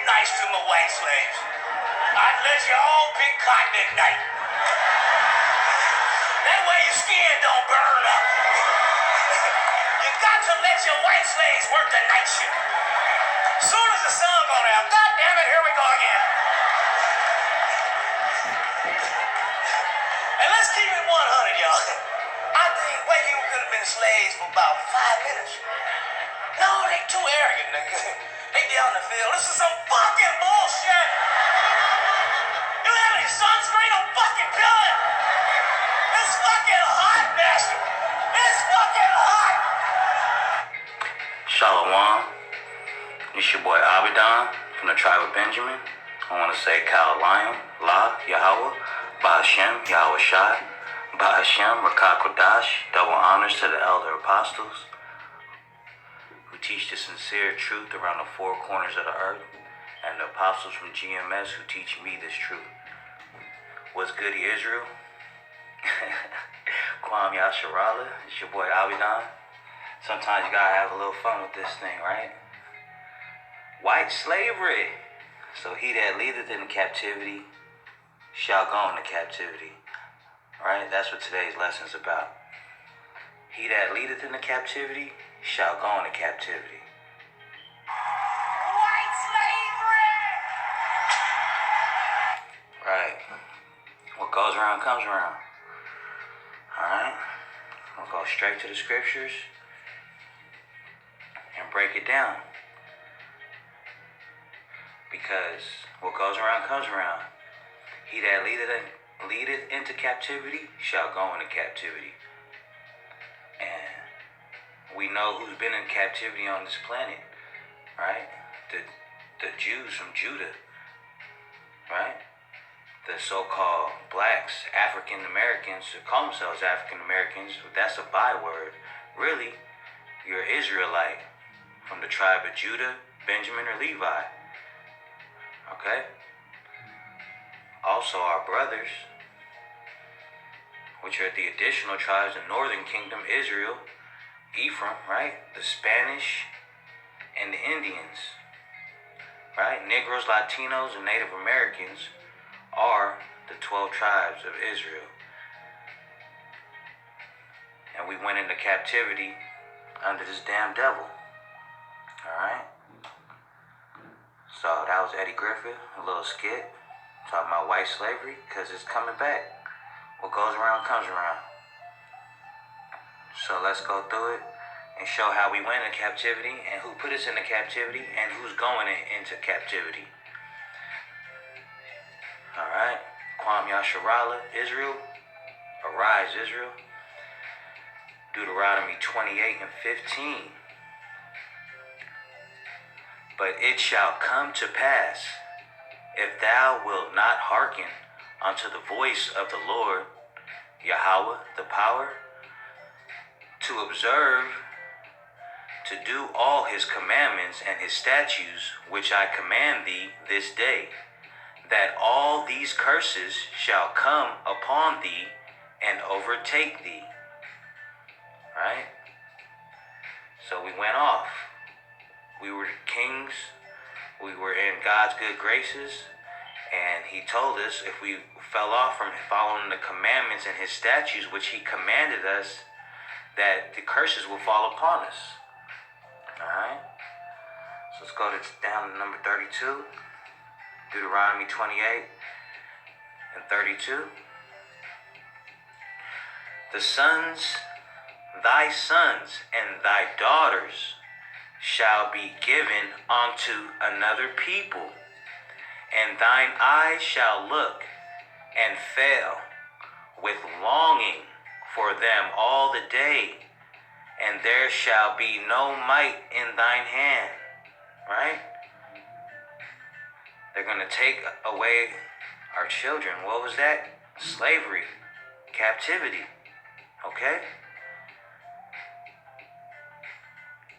nice to my white slaves. I'd let you all pick cotton at night. That way your skin don't burn up. You got to let your white slaves work the night shift. Soon as the sun goes out, God damn it, here we go again. And let's keep it 100, y'all. I think white people could have been slaves for about 5 minutes. No, they too arrogant, nigga. They down the field. This is some fucking bullshit. You have any sunscreen? I'm fucking good. It's fucking hot, bastard. It's fucking hot. Shalom. It's your boy Abidan from the tribe of Benjamin. I want to say Kal Lion, La, Yahweh, Bahashem, Yahweh Shai, Bahashem, Rakah Kodash, double honors to the elder apostles who teach the sincere truth around the four corners of the earth, and the apostles from GMS who teach me this truth. What's good, Israel? Kwam Yasharala, it's your boy Abidan. Sometimes you gotta have a little fun with this thing, right? White slavery. So he that leadeth in captivity shall go into captivity. Right? That's what today's lesson is about. He that leadeth into captivity shall go into captivity. White slavery. Right. What goes around comes around. Alright? We'll go straight to the scriptures and break it down. Because what goes around comes around. He that leadeth into captivity shall go into captivity. And we know who's been in captivity on this planet, right? The Jews from Judah, right? The so-called blacks, African Americans, who call themselves African Americans, but that's a byword. Really, you're Israelite from the tribe of Judah, Benjamin, or Levi. Okay? Also our brothers, which are the additional tribes in northern kingdom, Israel, Ephraim, right? The Spanish and the Indians, right? Negroes, Latinos, and Native Americans are the 12 tribes of Israel. And we went into captivity under this damn devil. Alright? So that was Eddie Griffith, a little skit, talking about white slavery, because it's coming back. What goes around comes around. So let's go through it and show how we went into captivity and who put us into captivity and who's going into captivity. Alright? Kwam Yasharala, Israel. Arise, Israel. Deuteronomy 28 and 15. But it shall come to pass, if thou wilt not hearken unto the voice of the Lord, Yahweh, the power, to observe, to do all his commandments and his statutes, which I command thee this day, that all these curses shall come upon thee and overtake thee. Right? So we went off. We were kings. We were in God's good graces. And he told us if we fell off from following the commandments and his statutes, which he commanded us, that the curses will fall upon us. Alright? So let's go down to number 32. Deuteronomy 28 and 32. Thy sons and thy daughters shall be given unto another people, and thine eyes shall look and fail with longing for them all the day, and there shall be no might in thine hand. Right? They're going to take away our children. What was that? Slavery. Captivity. Okay?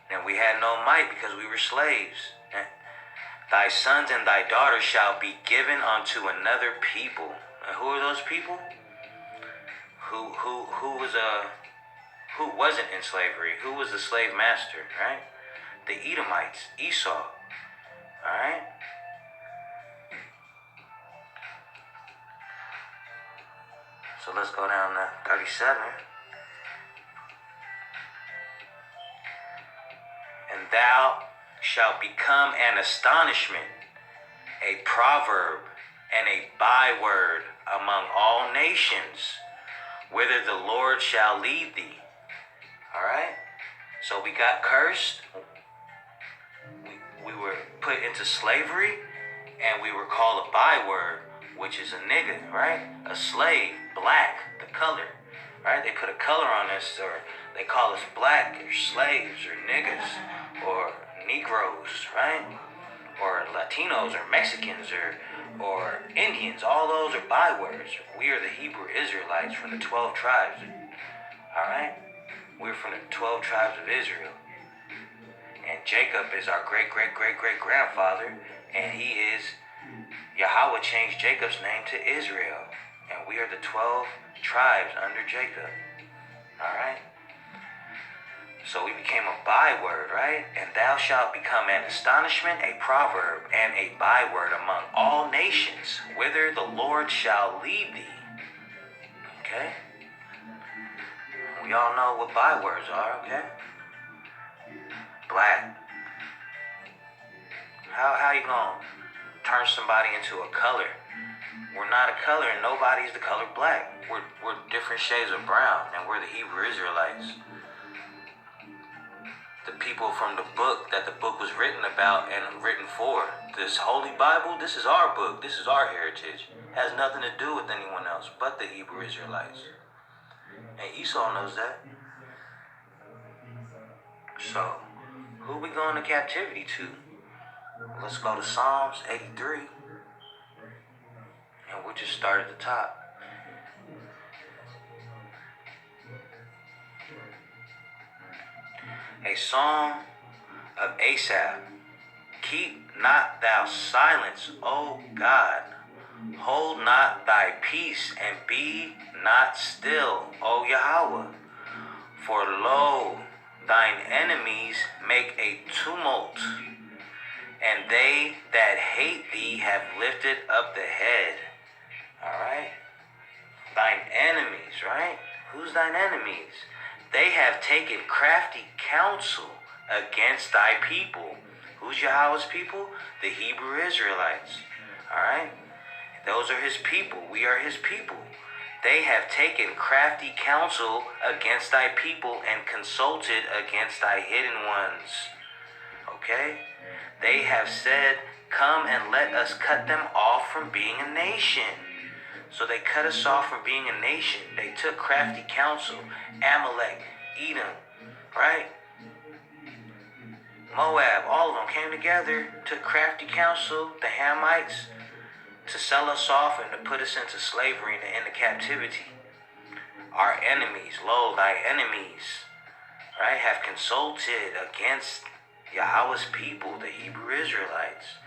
And we had no might because we were slaves. Thy sons and thy daughters shall be given unto another people. And who are those people? Who wasn't in slavery? Who was the slave master, right? The Edomites, Esau. Alright? let's go down to 37. And thou shalt become an astonishment, a proverb, and a byword among all nations, whither the Lord shall lead thee. All right? So we got cursed. We were put into slavery, and we were called a byword, which is a nigga, right? A slave, black, the color, right? They put a color on us, or they call us black, or slaves, or niggas, or Negroes, right? Or Latinos, or Mexicans, or Indians. All those are bywords. We are the Hebrew Israelites from the 12 tribes, all right? We're from the 12 tribes of Israel. And Jacob is our great-great-great-great-grandfather, and he is, Yahweh changed Jacob's name to Israel, and we are the 12 tribes under Jacob, all right? So we became a byword, right? And thou shalt become an astonishment, a proverb, and a byword among all nations, whither the Lord shall lead thee, okay? We all know what bywords are, okay? Black. How you gonna turn somebody into a color? We're not a color, and nobody's the color black. We're different shades of brown, and we're the Hebrew Israelites. The people from the book that the book was written about and written for. This Holy Bible, this is our book. This is our heritage. It has nothing to do with anyone else but the Hebrew Israelites. And Esau knows that. So, who we going to captivity to? Let's go to Psalms 83. And we'll just start at the top. A song of Asaph. Keep not thou silence, O God. Hold not thy peace, and be not still, O Yahweh. For lo, thine enemies make a tumult, and they that hate thee have lifted up the head. Alright? Thine enemies, right? Who's thine enemies? They have taken crafty counsel against thy people. Who's Yahweh's people? The Hebrew Israelites. Alright? Those are his people. We are his people. They have taken crafty counsel against thy people and consulted against thy hidden ones. Okay? They have said, come and let us cut them off from being a nation. So they cut us off from being a nation. They took crafty counsel. Amalek, Edom, right? Moab, all of them came together, took crafty counsel, the Hamites, to sell us off and to put us into slavery and into captivity. Our enemies, lo, thy enemies, right, have consulted against Yahweh's people, the Hebrew Israelites.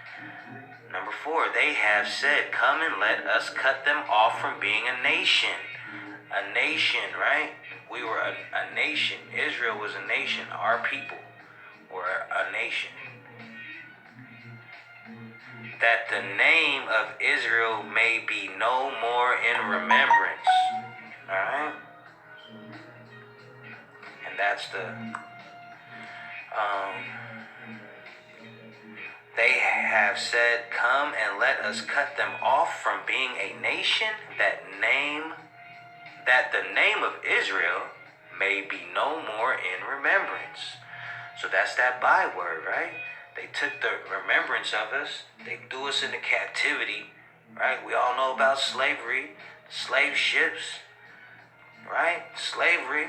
Number 4, they have said, come and let us cut them off from being a nation. A nation, right? We were a nation. Israel was a nation. Our people were a nation. That the name of Israel may be no more in remembrance. Alright? And that's they have said, come and let us cut them off from being a nation, that the name of Israel may be no more in remembrance. So that's that byword, right? They took the remembrance of us. They threw us into captivity, right? We all know about slavery, slave ships, right? Slavery.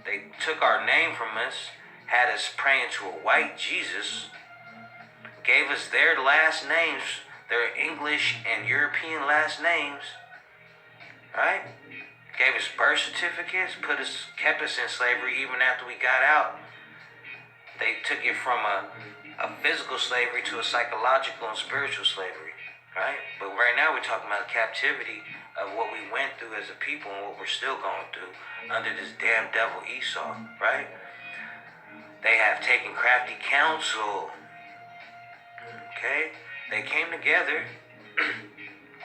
They took our name from us, had us praying to a white Jesus, gave us their last names, their English and European last names, right? Gave us birth certificates, kept us in slavery even after we got out. They took it from a physical slavery to a psychological and spiritual slavery, right? But right now we're talking about captivity of what we went through as a people and what we're still going through under this damn devil Esau, right? They have taken crafty counsel, okay? They came together,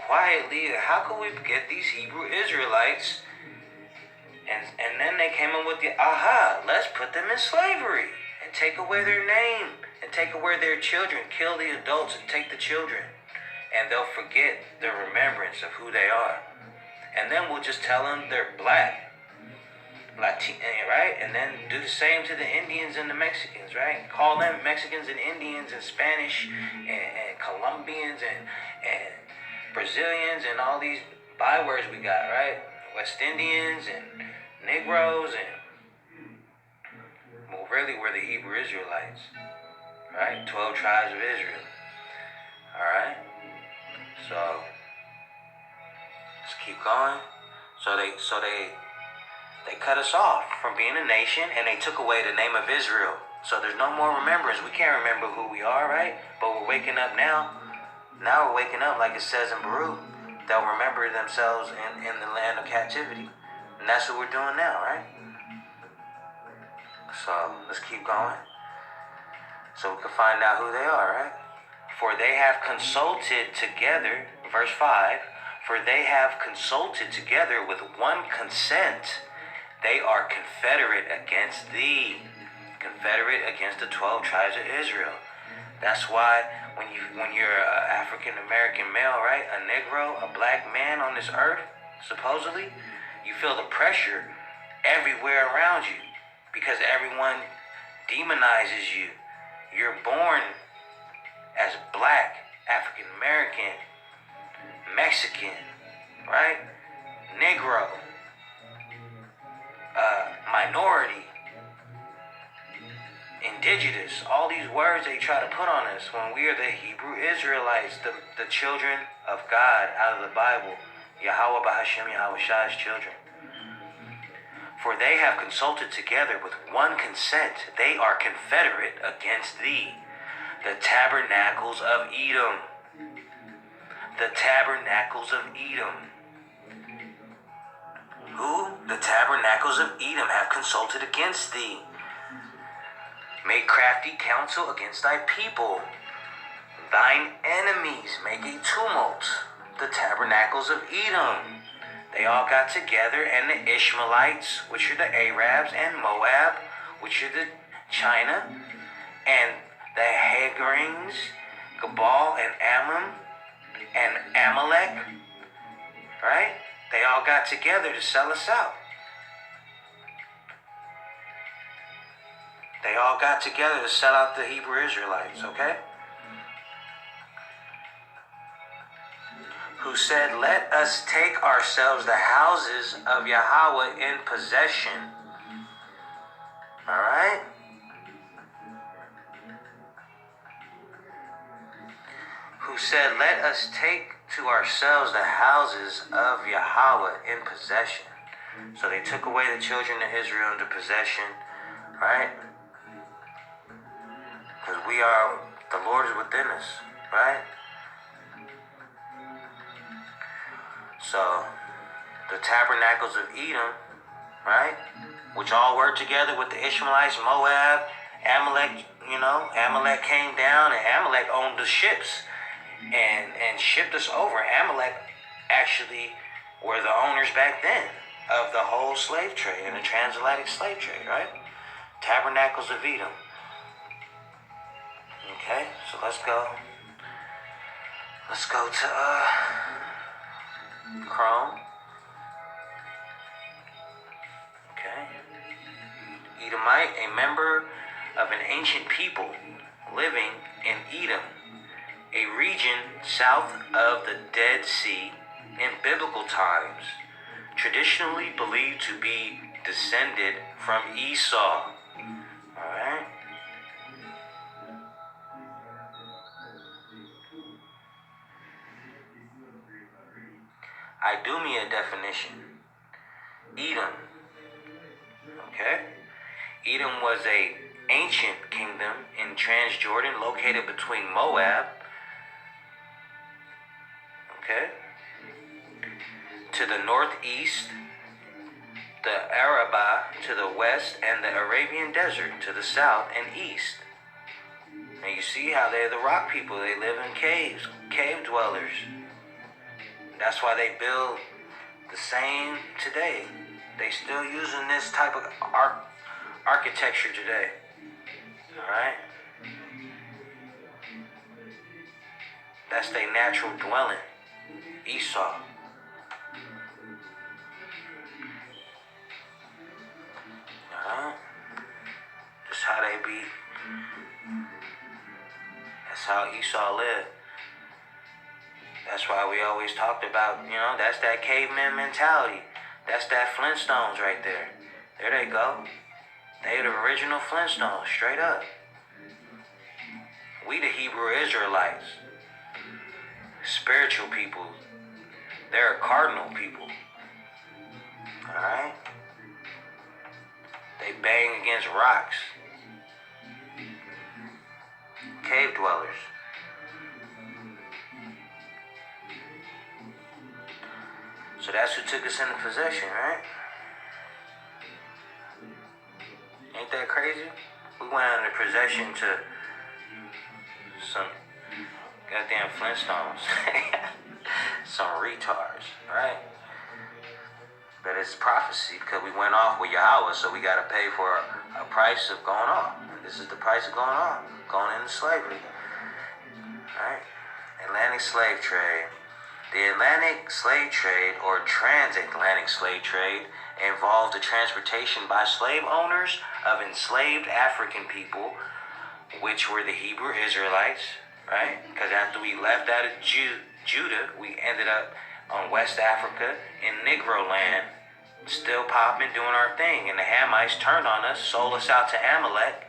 quietly, how could we get these Hebrew Israelites? And then they came up with the, let's put them in slavery and take away their name and take away their children, kill the adults and take the children. And they'll forget the remembrance of who they are. And then we'll just tell them they're black. Right? And then do the same to the Indians and the Mexicans, right? Call them Mexicans and Indians and Spanish and Colombians and Brazilians and all these bywords we got, right? West Indians and Negroes and, well, really we're the Hebrew Israelites, right? 12 tribes of Israel, all right? So let's keep going. So they cut us off from being a nation, and they took away the name of Israel. So there's no more remembrance. We can't remember who we are, right? But we're waking up now. Now we're waking up, like it says in Baruch. They'll remember themselves in the land of captivity. And that's what we're doing now, right? So let's keep going. So we can find out who they are, right? For they have consulted together, verse 5, for they have consulted together with one consent. They are confederate against thee. Confederate against the 12 tribes of Israel. That's why when you're an African American male, right? A Negro, a black man on this earth, supposedly, you feel the pressure everywhere around you because everyone demonizes you. You're born as black, African American, Mexican, right? Negro, minority, indigenous, all these words they try to put on us when we are the Hebrew Israelites, the children of God out of the Bible, Yahweh Bahashem Yahweh Shai's children. For they have consulted together with one consent. They are confederate against thee, the tabernacles of Edom. The tabernacles of Edom. Who? The tabernacles of Edom have consulted against thee. Make crafty counsel against thy people. Thine enemies make a tumult. The tabernacles of Edom. They all got together, and the Ishmaelites, which are the Arabs, and Moab, which are the China, and the Hagarines, Gabal and Ammon, and Amalek, right? They all got together to sell us out. They all got together to sell out the Hebrew Israelites, okay? Who said, let us take ourselves the houses of Yahweh in possession. All right? Who said, let us take to ourselves the houses of Yahweh in possession. So they took away the children of Israel into possession, right? Because the Lord is within us, right? So, the tabernacles of Edom, right? Which all worked together with the Ishmaelites, Moab, Amalek, Amalek came down and Amalek owned the ships and shipped us over. Amalek actually were the owners back then of the whole slave trade and the transatlantic slave trade, right? Tabernacles of Edom. Okay, so let's go to Chrome. Okay. Edomite, a member of an ancient people living in Edom, a region south of the Dead Sea in biblical times, traditionally believed to be descended from Esau. Alright? Idumea definition. Edom. Okay? Edom was a ancient kingdom in Transjordan located between Moab, okay, to the northeast, the Arabah to the west, and the Arabian Desert to the south and east. And you see how they're the rock people. They live in caves, cave dwellers. That's why they build the same today. They still using this type of architecture today. Alright? That's their natural dwelling. Esau. Alright? That's how they be. That's how Esau lived. That's why we always talked about, that's that caveman mentality. That's that Flintstones right there. There they go. They the original Flintstones, straight up. We the Hebrew Israelites. Spiritual people. They're cardinal people. Alright? They bang against rocks. Cave dwellers. So that's who took us into possession, right? Ain't that crazy? We went under possession to some goddamn Flintstones. Some retards, right? But it's prophecy because we went off with Yahweh, so we got to pay for a price of going off. And this is the price of going off, going into slavery. Right? Atlantic slave trade. The Atlantic slave trade, or transatlantic slave trade, involved the transportation by slave owners of enslaved African people, which were the Hebrew Israelites, right? Because after we left out of Judah, we ended up on West Africa in Negro land, still popping, doing our thing. And the Hamites turned on us, sold us out to Amalek.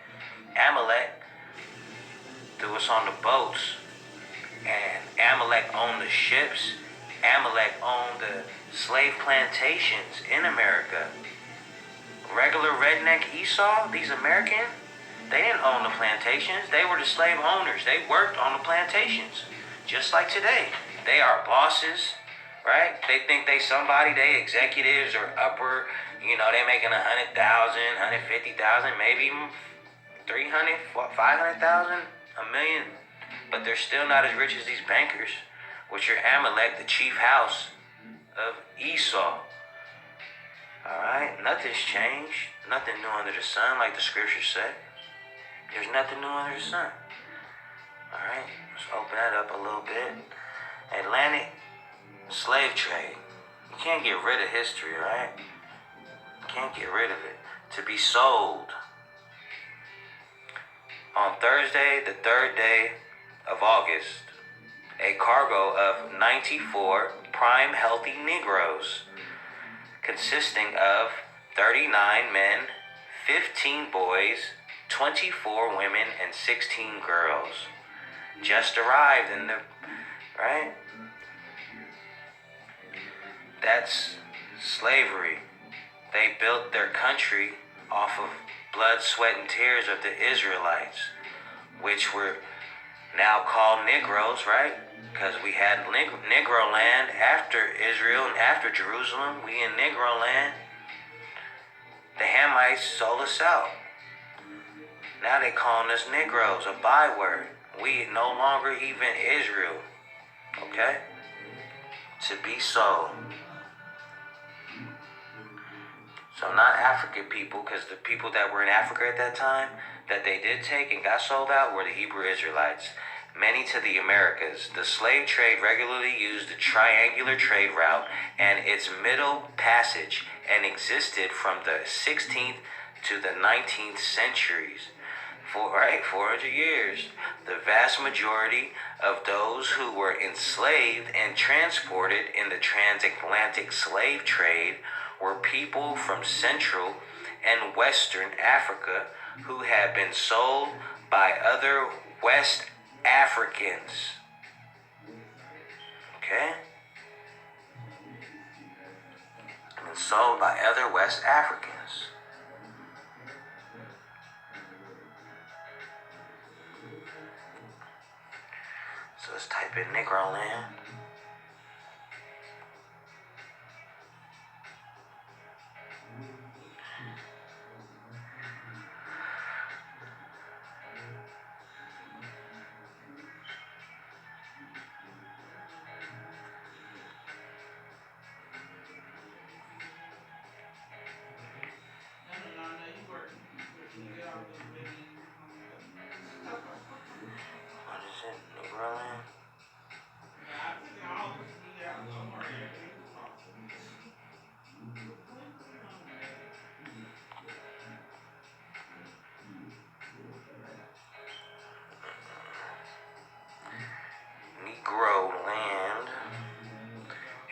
Amalek threw us on the boats. And Amalek owned the ships. Amalek owned the slave plantations in America. Regular redneck Esau, these Americans, they didn't own the plantations. They were the slave owners. They worked on the plantations. Just like today. They are bosses, right? They think they somebody, they executives or upper, they making 100,000, 150,000, maybe 300, 500,000, a million. But they're still not as rich as these bankers, which are Amalek, the chief house of Esau. Alright? Nothing's changed. Nothing new under the sun, like the scriptures say. There's nothing new under the sun. Alright? Let's open that up a little bit. Atlantic slave trade. You can't get rid of history, right? You can't get rid of it. To be sold. On Thursday, the 3rd day of August, a cargo of 94 prime healthy Negroes, consisting of 39 men, 15 boys, 24 women, and 16 girls, just arrived in the, right? That's slavery. They built their country off of blood, sweat, and tears of the Israelites, which were now called Negroes, right? Because we had Negro land after Israel and after Jerusalem. We in Negro land. The Hamites sold us out. Now they calling us Negroes, a byword. We no longer even Israel. Okay? To be sold. So not African people, because the people that were in Africa at that time, that they did take and got sold out, were the Hebrew Israelites. Many to the Americas. The slave trade regularly used the triangular trade route and its middle passage and existed from the 16th to the 19th centuries. 400 years. The vast majority of those who were enslaved and transported in the transatlantic slave trade were people from Central and Western Africa who had been sold by other West Africans. Okay? And sold by other West Africans. So let's type in Negro land.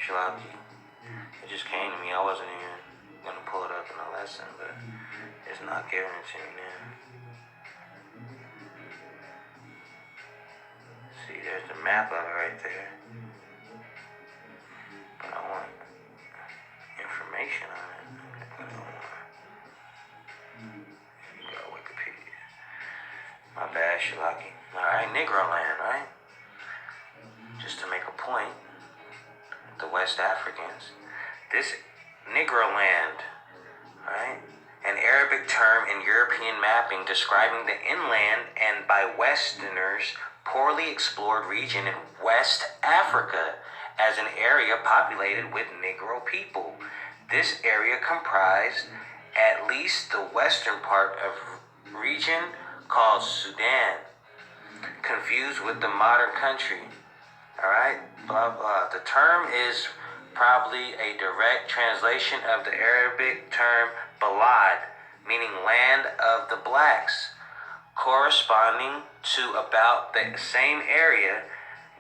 Shalaki. It just came to me. I wasn't even going to pull it up in a lesson, but it's not giving it to me now. See, there's the map of it right there. But I want information on it. I don't want. You got Wikipedia. My bad, Shalaki. Alright, Negro land, right? Just to make a point, the West Africans, this Negro land, right? An Arabic term in European mapping describing the inland and by Westerners poorly explored region in West Africa as an area populated with Negro people. This area comprised at least the western part of region called Sudan, confused with the modern country. Alright, blah blah. The term is probably a direct translation of the Arabic term Balad, meaning land of the blacks. Corresponding to about the same area,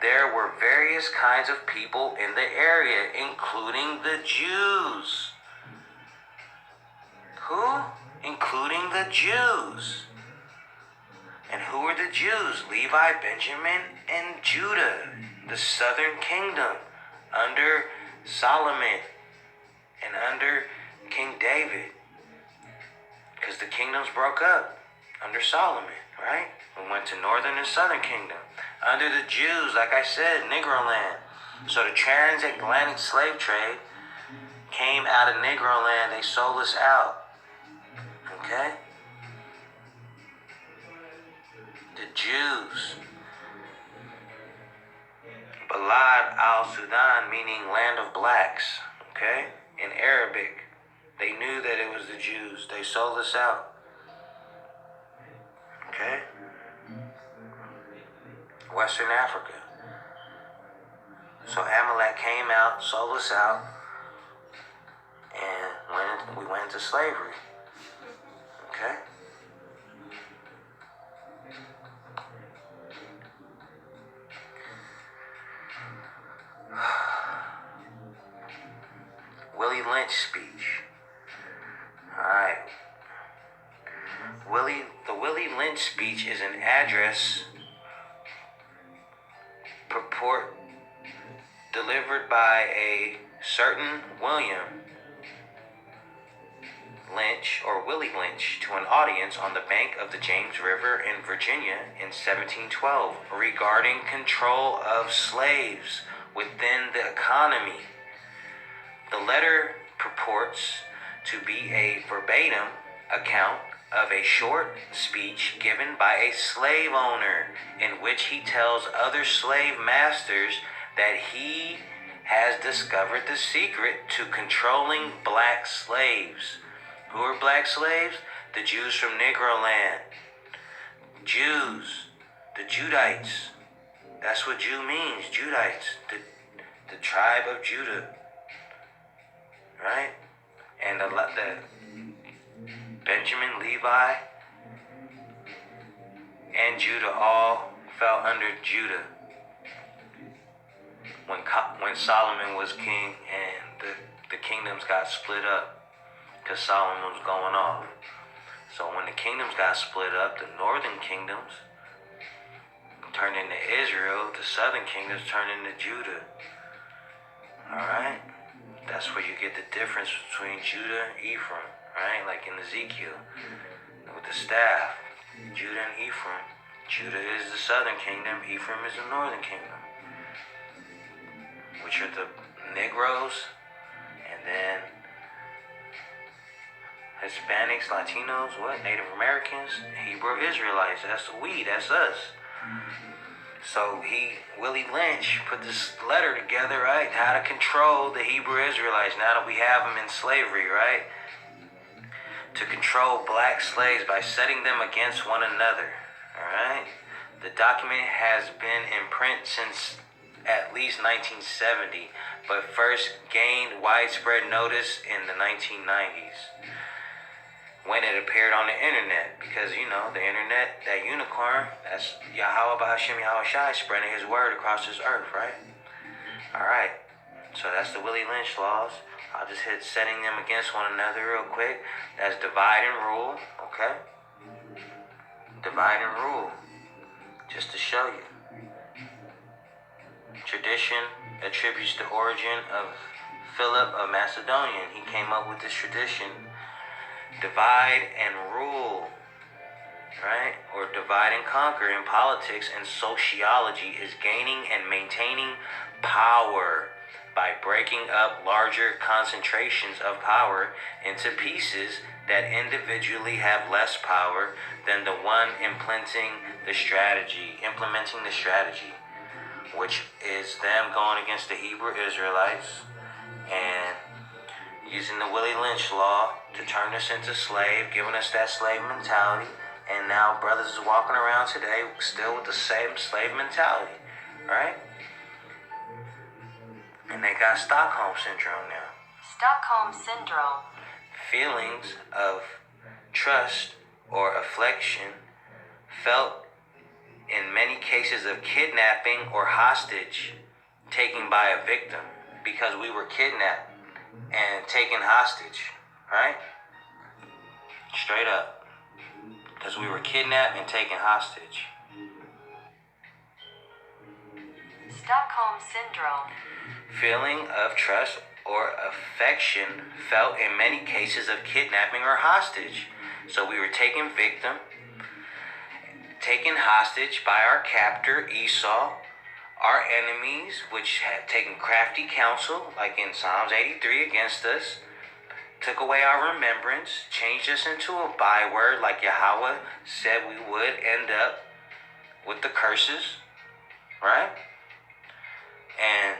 there were various kinds of people in the area, including the Jews. Who? Including the Jews. And who were the Jews? Levi, Benjamin, and Judah, the southern kingdom, under Solomon and under King David. Because the kingdoms broke up under Solomon, right? We went to northern and southern kingdom. Under the Jews, like I said, Negro land. So the transatlantic slave trade came out of Negro land. They sold us out. Okay? The Jews. Balad al-Sudan, meaning land of blacks. Okay? In Arabic. They knew that it was the Jews. They sold us out. Okay? Western Africa. So Amalek came out, sold us out, and we went into slavery. Okay? Willie Lynch speech. Alright. The Willie Lynch speech is an address purport delivered by a certain William Lynch or Willie Lynch to an audience on the bank of the James River in Virginia in 1712 regarding control of slaves within the economy. The letter purports to be a verbatim account of a short speech given by a slave owner in which he tells other slave masters that he has discovered the secret to controlling black slaves. Who are black slaves? The Jews from Negro land. Jews, the Judites. That's what Jew means, Judites, the tribe of Judah. Right? And the Benjamin, Levi, and Judah all fell under Judah when Solomon was king and the kingdoms got split up because Solomon was going off. So when the kingdoms got split up, the northern kingdoms turned into Israel, the southern kingdoms turned into Judah. Alright? That's where you get the difference between Judah and Ephraim, right? Like in Ezekiel, with the staff, Judah and Ephraim. Judah is the southern kingdom, Ephraim is the northern kingdom, which are the Negroes, and then Hispanics, Latinos, Native Americans, Hebrew Israelites. That's we, that's us. So Willie Lynch put this letter together, right? How to control the Hebrew Israelites now that we have them in slavery, right? To control black slaves by setting them against one another, all right? The document has been in print since at least 1970, but first gained widespread notice in the 1990s. When it appeared on the internet, because the internet, that unicorn, that's Yahweh B'Hashem Yahweh Shai spreading his word across this earth, right? Alright, So that's the Willie Lynch laws. I'll just hit setting them against one another real quick. That's divide and rule, okay? Divide and rule, just to show you. Tradition attributes the origin of Philip of Macedonia. He came up with this tradition. Divide and rule, right? Or divide and conquer in politics and sociology is gaining and maintaining power by breaking up larger concentrations of power into pieces that individually have less power than the one implementing the strategy, which is them going against the Hebrew Israelites and using the Willie Lynch law to turn us into slave, giving us that slave mentality. And now brothers is walking around today still with the same slave mentality, right? And they got Stockholm Syndrome now. Stockholm Syndrome. Feelings of trust or affection felt in many cases of kidnapping or hostage taken by a victim, because we were kidnapped and taken hostage, right? Straight up. Because we were kidnapped and taken hostage. Stockholm Syndrome. Feeling of trust or affection felt in many cases of kidnapping or hostage. So we were taken hostage by our captor Esau, our enemies, which had taken crafty counsel, like in Psalms 83, against us, took away our remembrance, changed us into a byword, like Yahweh said we would end up with the curses, right? And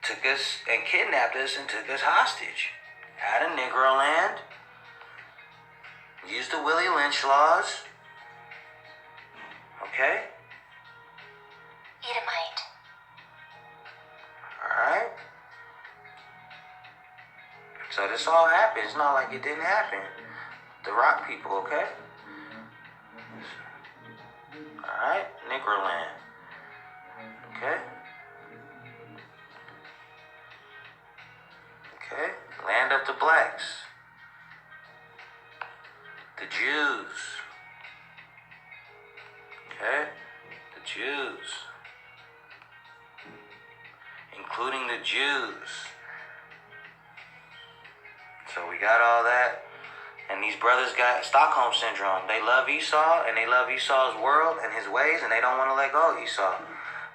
took us and kidnapped us and took us hostage. Had a Negro land, used the Willie Lynch laws, okay? Edomite. Alright? So this all happened. It's not like it didn't happen. The rock people, okay? Alright? Negro land. Okay? Okay? Land of the blacks. The Jews. Okay? The Jews. Including the Jews. So we got all that. And these brothers got Stockholm Syndrome. They love Esau, and they love Esau's world and his ways, and they don't want to let go of Esau.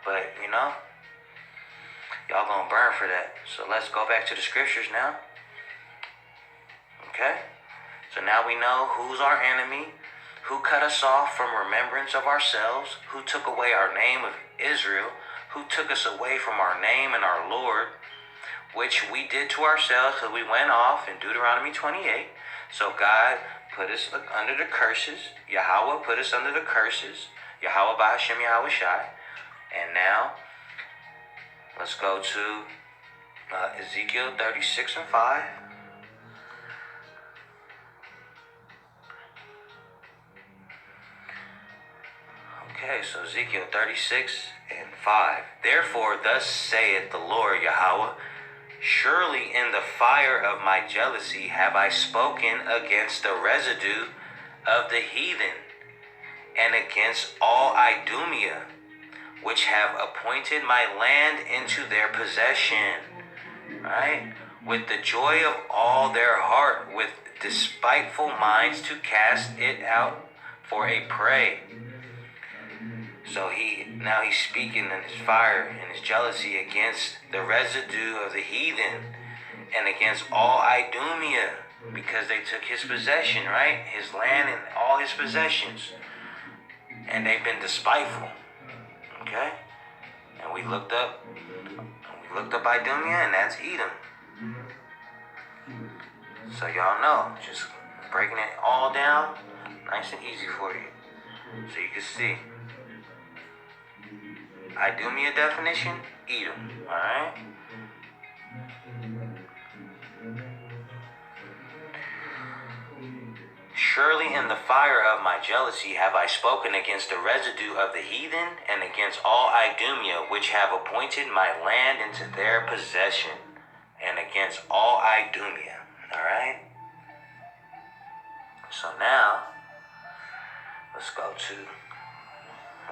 But, you know, y'all gonna burn for that. So let's go back to the scriptures now. Okay? So now we know who's our enemy, who cut us off from remembrance of ourselves, who took away our name of Israel, who took us away from our name and our Lord, which we did to ourselves because we went off in Deuteronomy 28. So God put us under the curses. Yahweh put us under the curses. Yahweh by Hashem Yahweh Shai. And now, let's go to Ezekiel 36 and 5. Okay, so Ezekiel 36 and 5. Therefore, thus saith the Lord Yahweh, surely in the fire of my jealousy have I spoken against the residue of the heathen, and against all Idumea, which have appointed my land into their possession, right? With the joy of all their heart, with despiteful minds to cast it out for a prey. So he's speaking in his fire and his jealousy against the residue of the heathen and against all Idumea, because they took his possession, right? His land and all his possessions. And they've been despiteful. Okay? And we looked up Idumea, and that's Edom. So y'all know, just breaking it all down, nice and easy for you. So you can see. Idumea definition, Edom, alright? Surely in the fire of my jealousy have I spoken against the residue of the heathen, and against all Idumea, which have appointed my land into their possession, and against all Idumea. All right? So now, let's go to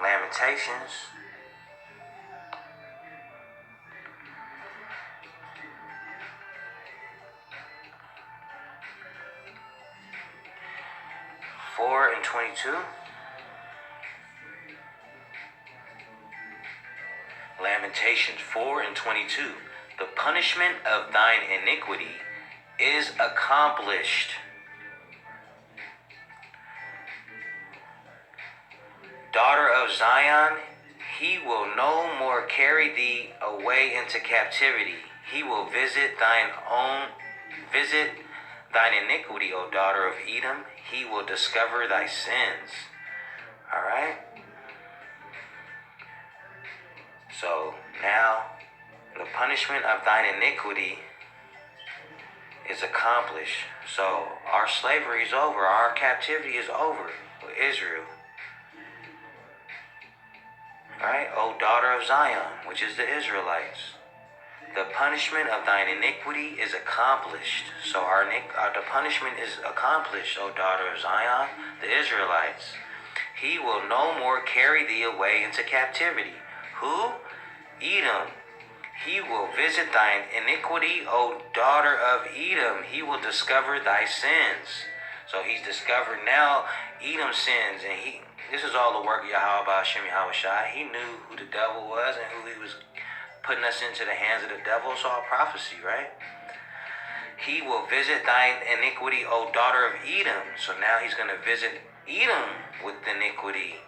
Lamentations. Four and 22. Lamentations 4 and 22. The punishment of thine iniquity is accomplished. Daughter of Zion, he will no more carry thee away into captivity. He will visit thine iniquity, O daughter of Edom. He will discover thy sins. All right? So now the punishment of thine iniquity is accomplished. So our slavery is over. Our captivity is over with Israel. All right? O daughter of Zion, which is the Israelites. The punishment of thine iniquity is accomplished. So the punishment is accomplished, O daughter of Zion, the Israelites. He will no more carry thee away into captivity. Who? Edom. He will visit thine iniquity, O daughter of Edom. He will discover thy sins. So he's discovered now Edom's sins, and this is all the work of Yahweh Hashem Yahweh Shai. He knew who the devil was and who he was putting us into the hands of the devil. It's all prophecy, right? He will visit thine iniquity, O daughter of Edom. So now he's going to visit Edom with iniquity.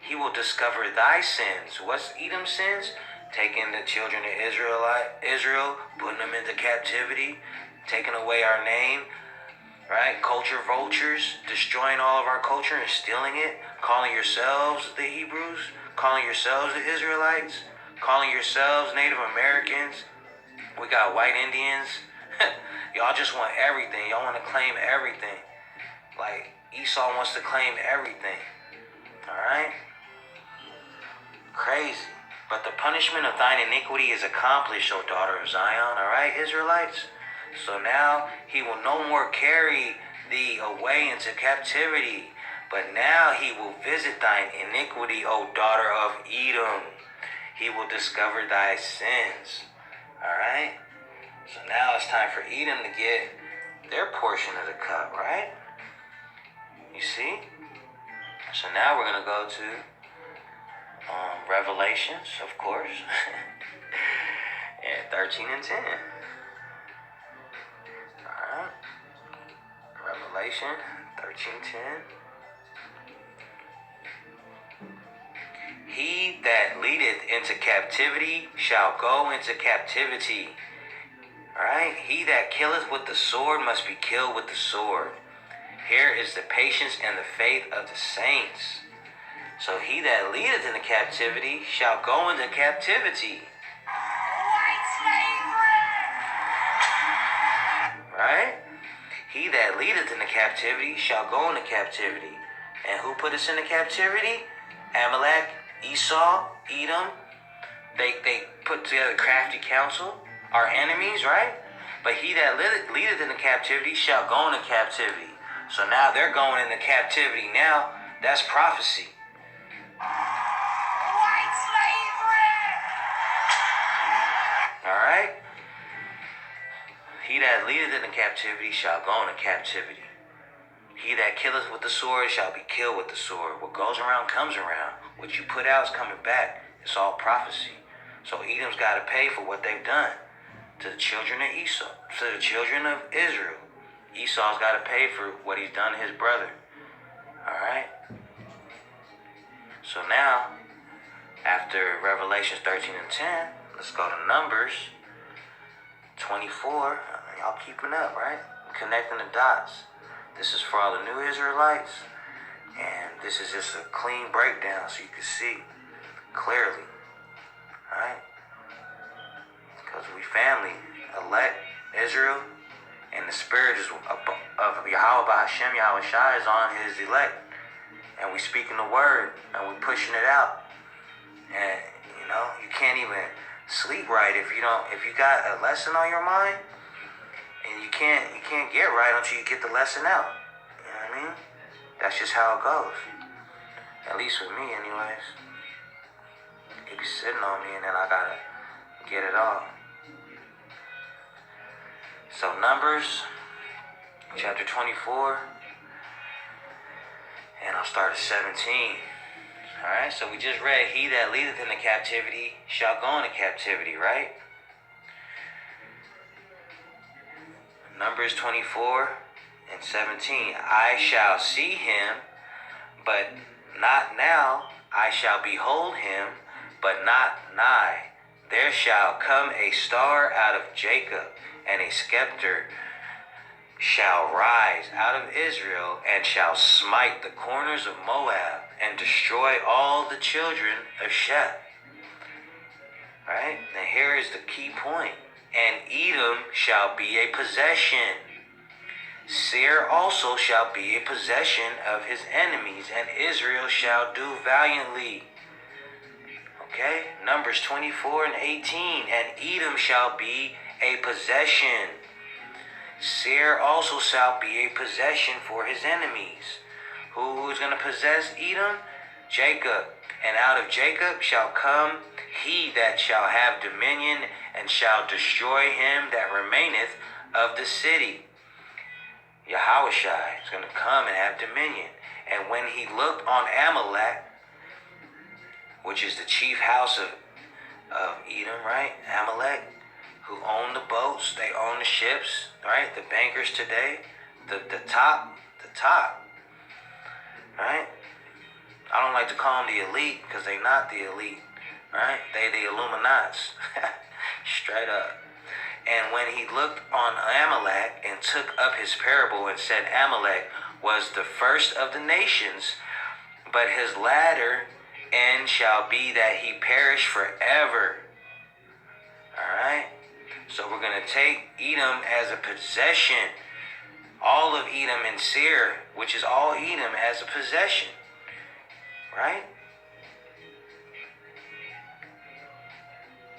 He will discover thy sins. What's Edom's sins? Taking the children of Israel, putting them into captivity, taking away our name, right? Culture vultures, destroying all of our culture and stealing it, calling yourselves the Hebrews, calling yourselves the Israelites, calling yourselves Native Americans. We got white Indians. Y'all just want everything. Y'all want to claim everything. Like Esau wants to claim everything. All right? Crazy. But the punishment of thine iniquity is accomplished, O daughter of Zion. All right, Israelites? So now he will no more carry thee away into captivity, but now he will visit thine iniquity, O daughter of Edom. He will discover thy sins. All right? So now it's time for Edom to get their portion of the cup, right? You see? So now we're going to go to Revelations, of course, and 13 and 10. Alright. Revelation 13:10. He that leadeth into captivity shall go into captivity. Alright? He that killeth with the sword must be killed with the sword. Here is the patience and the faith of the saints. So he that leadeth into captivity shall go into captivity. White slavery! Right? He that leadeth into captivity shall go into captivity. And who put us into captivity? Amalek, Esau, Edom. They put together crafty counsel. Our enemies, right? But he that leadeth into captivity shall go into captivity. So now they're going into captivity now. That's prophecy. White slavery! Alright? He that leadeth into captivity shall go into captivity. He that killeth with the sword shall be killed with the sword. What goes around comes around. What you put out is coming back. It's all prophecy. So Edom's got to pay for what they've done to the children of Esau, to the children of Israel. Esau's got to pay for what he's done to his brother. Alright? So now, after Revelations 13 and 10, let's go to Numbers 24. Y'all keeping up, right? Connecting the dots. This is for all the new Israelites. And this is just a clean breakdown so you can see clearly. Alright? Because we family, elect Israel, And the spirit of Yahweh by Hashem Yahweh Shai is on his elect. And we speaking the word and we pushing it out. And you can't even sleep right if you got a lesson on your mind, and you can't get right until you get the lesson out. You know what I mean? That's just how it goes. At least with me, anyways. It be sitting on me, and then I gotta get it off. So Numbers, chapter 24, and I'll start at 17. Alright, so we just read, he that leadeth into captivity shall go into captivity, right? Numbers 24 and 17. I shall see him, but not now. I shall behold him, but not nigh. There shall come a star out of Jacob, and a scepter shall rise out of Israel, and shall smite the corners of Moab, and destroy all the children of Sheth. Right? Now here is the key point. And Edom shall be a possession. Seir also shall be a possession of his enemies, and Israel shall do valiantly. Okay? Numbers 24 and 18. And Edom shall be a possession. Seir also shall be a possession for his enemies. Who is going to possess Edom? Jacob. And out of Jacob shall come he that shall have dominion, and shall destroy him that remaineth of the city. Yahushua is going to come and have dominion. And when he looked on Amalek, which is the chief house of Edom, right? Amalek, who own the boats, they own the ships, right? The bankers today, the top, right? I don't like to call them the elite because they not the elite, right? They the Illuminats, straight up. And when he looked on Amalek and took up his parable and said, Amalek was the first of the nations, but his latter end shall be that he perish forever. All right? So we're going to take Edom as a possession. All of Edom and Seir, which is all Edom, as a possession. Right?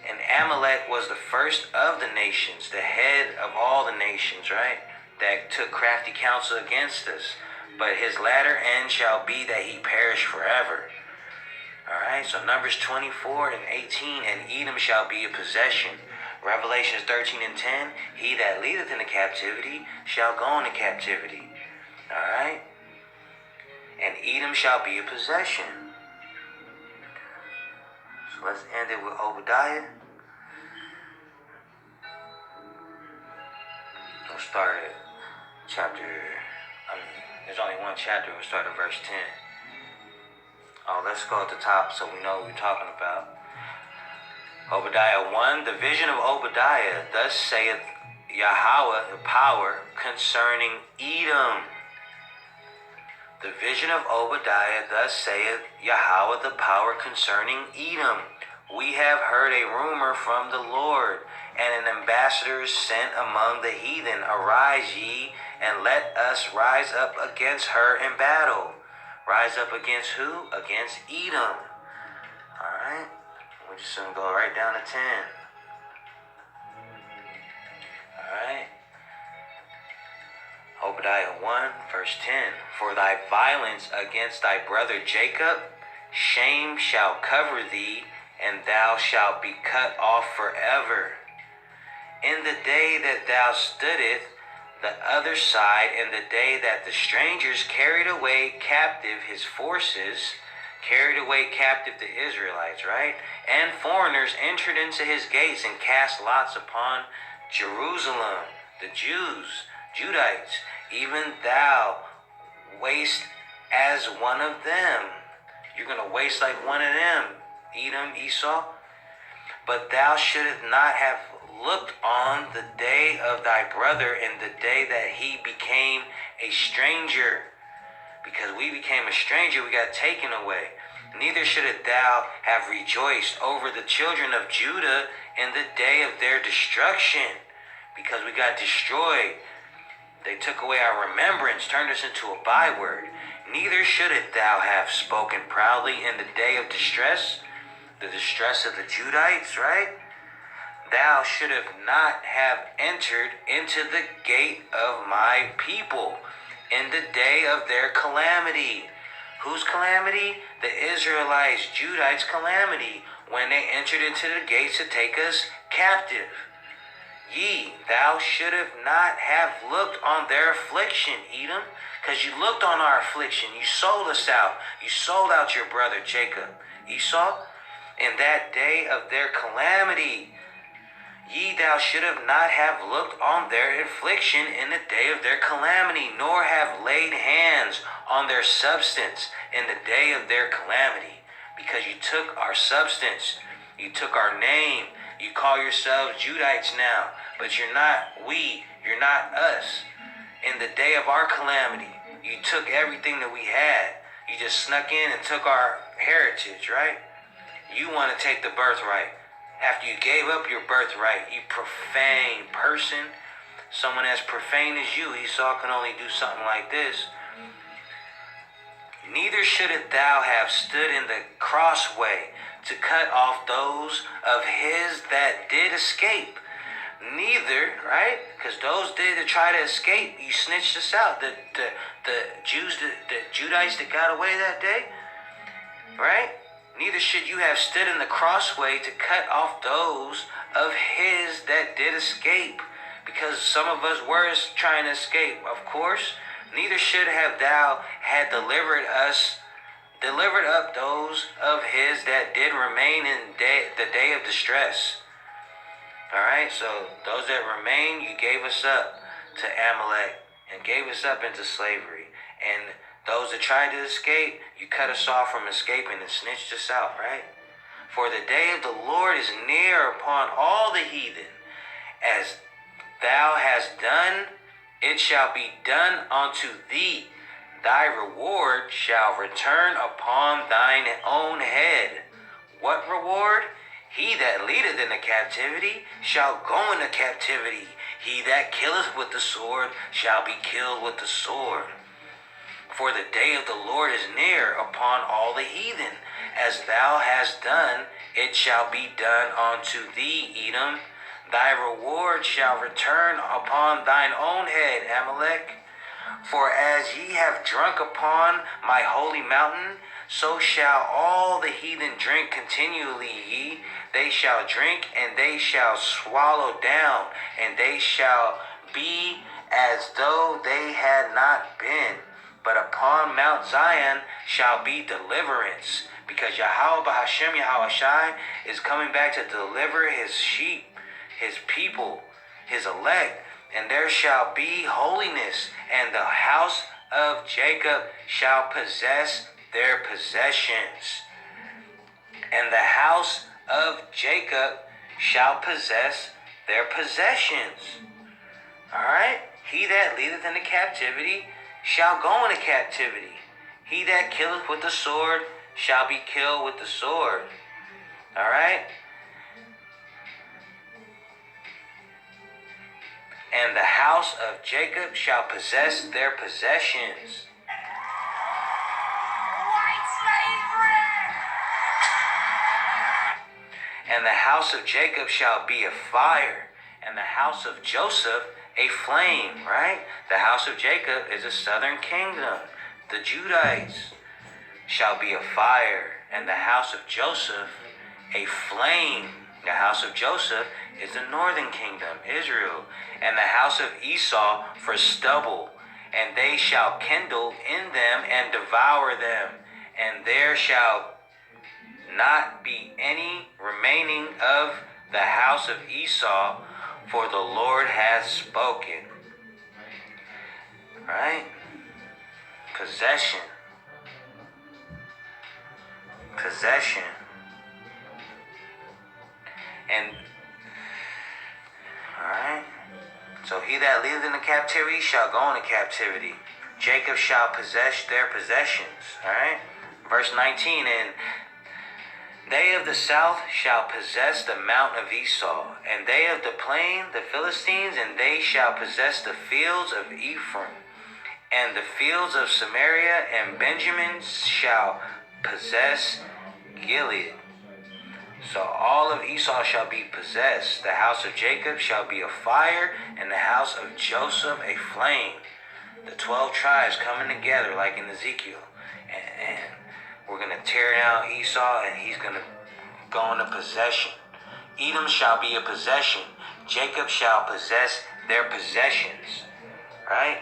And Amalek was the first of the nations, the head of all the nations, right? That took crafty counsel against us. But his latter end shall be that he perish forever. Alright, so Numbers 24 and 18, and Edom shall be a possession. Revelations 13 and 10, he that leadeth into captivity shall go into captivity. Alright? And Edom shall be a possession. So let's end it with Obadiah. We'll start at there's only one chapter. We'll start at verse 10. Oh, let's go at the top so we know what we're talking about. Obadiah 1, the vision of Obadiah. Thus saith Yahweh, the power, concerning Edom. The vision of Obadiah, thus saith Yahweh, the power, concerning Edom. We have heard a rumor from the Lord, and an ambassador is sent among the heathen. Arise ye, and let us rise up against her in battle. Rise up against who? Against Edom. Alright? We're just going to go right down to 10. Alright? Obadiah 1, verse 10. For thy violence against thy brother Jacob, shame shall cover thee, and thou shalt be cut off forever. In the day that thou stoodest the other side, in the day that the strangers carried away captive his forces, carried away captive the Israelites, right? And foreigners entered into his gates and cast lots upon Jerusalem, the Jews, Judites, even thou waste as one of them. You're going to waste like one of them, Edom, Esau. But thou shouldest not have looked on the day of thy brother, in the day that he became a stranger. Because we became a stranger, we got taken away. Neither shouldest thou have rejoiced over the children of Judah in the day of their destruction, because we got destroyed. They took away our remembrance, turned us into a byword. Neither shouldest thou have spoken proudly in the day of distress, the distress of the Judites, right? Thou shouldst not have entered into the gate of my people in the day of their calamity. Whose calamity? The Israelites, Judites' calamity, when they entered into the gates to take us captive. Ye, thou shouldst not have looked on their affliction, Edom, because you looked on our affliction. You sold us out. You sold out your brother Jacob, Esau, in that day of their calamity. Ye, thou shouldst not have looked on their affliction in the day of their calamity, nor have laid hands on their substance in the day of their calamity, because you took our substance, you took our name. You call yourselves Judites now, but you're not you're not us. In the day of our calamity, you took everything that we had. You just snuck in and took our heritage, right? You want to take the birthright. After you gave up your birthright, you profane person, someone as profane as you, Esau, can only do something like this. Neither shouldst thou have stood in the crossway to cut off those of his that did escape. Neither, right? Because those did to try to escape, you snitched us out. The Jews, the Judites that got away that day, right? Neither should you have stood in the crossway to cut off those of his that did escape, because some of us were trying to escape, of course. Neither should have thou had delivered up those of his that did remain in the day of distress. All right, so those that remain, you gave us up to Amalek and gave us up into slavery. And those that tried to escape, you cut us off from escaping and snitched us out, right? For the day of the Lord is near upon all the heathen. As thou hast done, it shall be done unto thee. Thy reward shall return upon thine own head. What reward? He that leadeth into captivity shall go into captivity. He that killeth with the sword shall be killed with the sword. For the day of the Lord is near upon all the heathen. As thou hast done, it shall be done unto thee, Edom. Thy reward shall return upon thine own head, Amalek. For as ye have drunk upon my holy mountain, so shall all the heathen drink continually ye. They shall drink, and they shall swallow down, and they shall be as though they had not been. But upon Mount Zion shall be deliverance, because Yahweh B'Hashem Yahweh Shai is coming back to deliver his sheep, his people, his elect. And there shall be holiness, and the house of Jacob shall possess their possessions. And the house of Jacob shall possess their possessions. All right? He that leadeth into captivity shall go into captivity. He that killeth with the sword shall be killed with the sword. All right? And the house of Jacob shall possess their possessions. White slavery! And the house of Jacob shall be a fire, and the house of Joseph a flame, right? The house of Jacob is a southern kingdom. The Judites shall be a fire, and the house of Joseph a flame. The house of Joseph is the northern kingdom, Israel, and the house of Esau for stubble, and they shall kindle in them and devour them, and there shall not be any remaining of the house of Esau, for the Lord hath spoken. Right? Possession. And alright. So he that leadeth into captivity shall go into captivity. Jacob shall possess their possessions. Alright? Verse 19, and They of the south shall possess the mount of Esau, and they of the plain the Philistines, and they shall possess the fields of Ephraim, and the fields of Samaria, and Benjamin shall possess Gilead. So all of Esau shall be possessed. The house of Jacob shall be a fire, and the house of Joseph a flame. The 12 tribes coming together like in Ezekiel. And we're going to tear down Esau, and he's going to go into possession. Edom shall be a possession. Jacob shall possess their possessions. Right?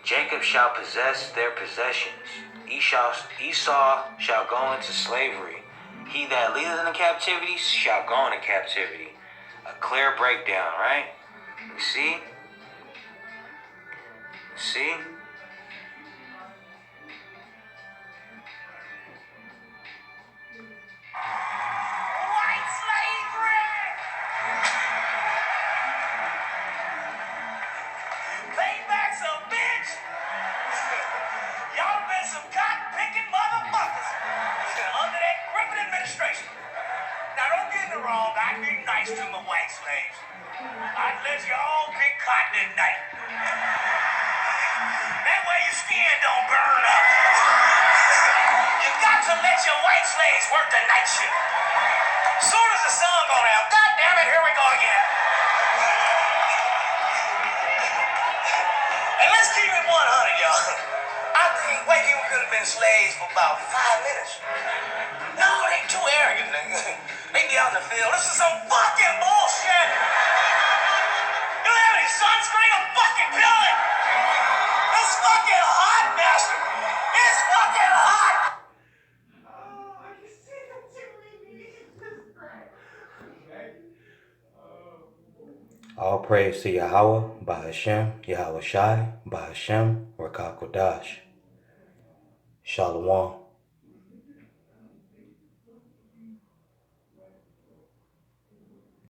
Jacob shall possess their possessions. Esau shall go into slavery. He that leadeth into captivity shall go into captivity. A clear breakdown, right? You see? See? White slavery! Payback's a bitch! Y'all been some cotton-picking motherfuckers under that gripping administration. Now, don't get me wrong, I'd be nice to my white slaves. I'd let you all pick cotton at night. That way your skin don't burn up. You got to let your white slaves work the night shift. Soon as the sun go down, God damn it, here we go again. And let's keep it 100, y'all. I think white people could have been slaves for about 5 minutes. No, they too arrogant, nigga. They be out in the field. This is some fucking bullshit. You don't have any sunscreen? I'm fucking peeling. It's fucking hot, master. It's fucking hot. All praise to Yahweh, Bahashem, Yahweh Shai, Bahashem, Rakah Kodash. Shalom.